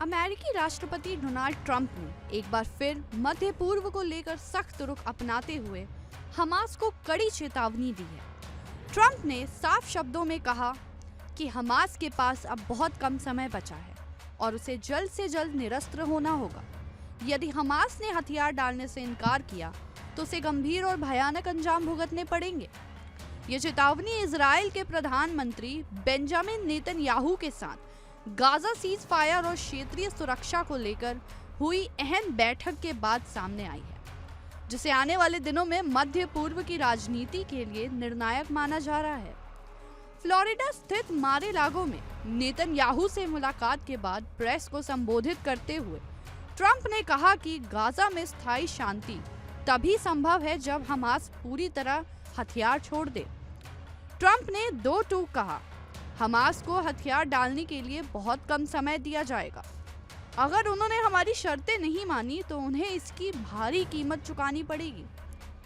अमेरिकी राष्ट्रपति Donald Trump ने एक बार फिर मध्य पूर्व को लेकर सख्त रुख अपनाते हुए हमास को कड़ी चेतावनी दी है। ट्रंप ने साफ शब्दों में कहा कि हमास के पास अब बहुत कम समय बचा है और उसे जल्द से जल्द निरस्त्र होना होगा। यदि हमास ने हथियार डालने से इनकार किया तो उसे गंभीर और भयानक अंजाम भुगतने पड़ेंगे। ये चेतावनी इजराइल के प्रधानमंत्री बेंजामिन नेतन्याहू के साथ गाजा सीज फायर और क्षेत्रीय सुरक्षा को लेकर हुई अहम बैठक के बाद सामने आई है, जिसे आने वाले दिनों में मध्य पूर्व की राजनीति के लिए निर्णायक माना जा रहा है। फ्लोरिडा स्थित मारे-लागो में नेतन्याहू से मुलाकात के बाद प्रेस को संबोधित करते हुए ट्रंप ने कहा कि गाजा में स्थायी शांति तभी संभव है जब हमास पूरी तरह हथियार छोड़ दे। ट्रंप ने दो टूक कहा, हमास को हथियार डालने के लिए बहुत कम समय दिया जाएगा। अगर उन्होंने हमारी शर्तें नहीं मानी तो उन्हें इसकी भारी कीमत चुकानी पड़ेगी।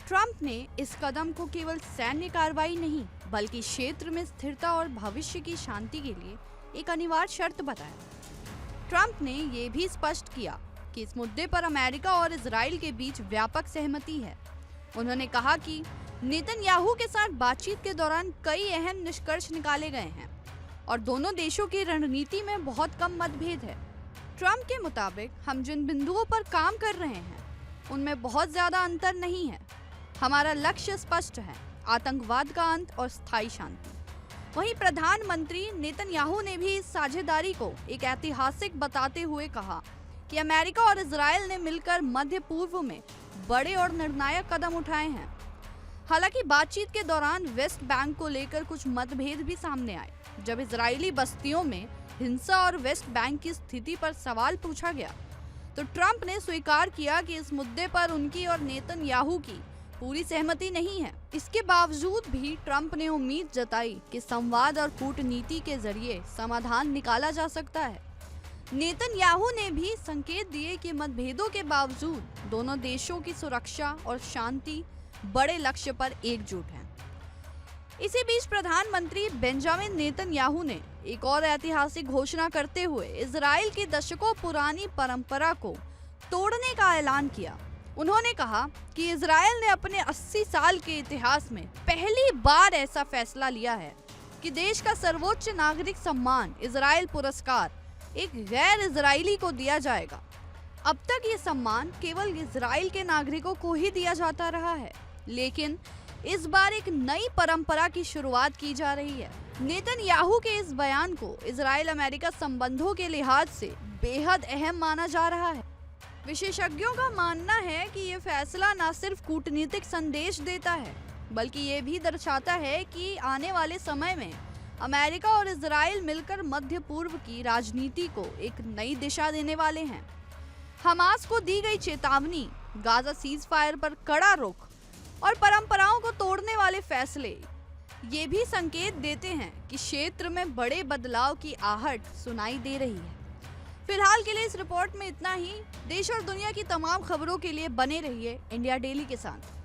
ट्रंप ने इस कदम को केवल सैन्य कार्रवाई नहीं बल्कि क्षेत्र में स्थिरता और भविष्य की शांति के लिए एक अनिवार्य शर्त बताया। ट्रंप ने ये भी स्पष्ट किया कि इस मुद्दे पर अमेरिका और इजराइल के बीच व्यापक सहमति है। उन्होंने कहा कि नेतन्याहू के साथ बातचीत के दौरान कई अहम निष्कर्ष निकाले गए हैं और दोनों देशों की रणनीति में बहुत कम मतभेद है। ट्रंप के मुताबिक हम जिन बिंदुओं पर काम कर रहे हैं उनमें बहुत ज्यादा अंतर नहीं है। हमारा लक्ष्य स्पष्ट है, आतंकवाद का अंत और स्थायी शांति। वहीं प्रधानमंत्री नेतन्याहू ने भी इस साझेदारी को एक ऐतिहासिक बताते हुए कहा कि अमेरिका और इजराइल ने मिलकर मध्य पूर्व में बड़े और निर्णायक कदम उठाए हैं। हालांकि बातचीत के दौरान वेस्ट बैंक को लेकर कुछ मतभेद भी सामने आए। जब इजरायली बस्तियों में हिंसा और वेस्ट बैंक की स्थिति पर सवाल पूछा गया तो ट्रंप ने स्वीकार किया कि इस मुद्दे पर उनकी और नेतन्याहू की पूरी सहमति नहीं है। इसके बावजूद भी ट्रंप ने उम्मीद जताई कि संवाद और कूटनीति के जरिए समाधान निकाला जा सकता है। नेतन्याहू ने भी संकेत दिए कि मतभेदों के बावजूद दोनों देशों की सुरक्षा और शांति बड़े लक्ष्य पर एकजुट हैं। इसी बीच प्रधानमंत्री बेंजामिन नेतन्याहू ने एक और ऐतिहासिक घोषणा करते हुए इजराइल की दशकों पुरानी परंपरा को तोड़ने का ऐलान किया। उन्होंने कहा कि इजराइल ने अपने 80 साल के इतिहास में पहली बार ऐसा फैसला लिया है कि देश का सर्वोच्च नागरिक सम्मान इजराइल पुरस्कार एक गैर इजरायली को दिया जाएगा। अब तक ये सम्मान केवल इजराइल के नागरिकों को ही दिया जाता रहा है, लेकिन इस बार एक नई परंपरा की शुरुआत की जा रही है। नेतन्याहू के इस बयान को इजराइल अमेरिका संबंधों के लिहाज से बेहद अहम माना जा रहा है। विशेषज्ञों का मानना है कि ये फैसला न सिर्फ कूटनीतिक संदेश देता है बल्कि ये भी दर्शाता है कि आने वाले समय में अमेरिका और इजराइल मिलकर मध्य पूर्व की राजनीति को एक नई दिशा देने वाले हैं। हमास को दी गई चेतावनी, गाजा सीज फायर पर कड़ा रुख और परंपराओं को तोड़ने वाले फैसले ये भी संकेत देते हैं कि क्षेत्र में बड़े बदलाव की आहट सुनाई दे रही है। फिलहाल के लिए इस रिपोर्ट में इतना ही। देश और दुनिया की तमाम खबरों के लिए बने रहिए इंडिया डेली के साथ।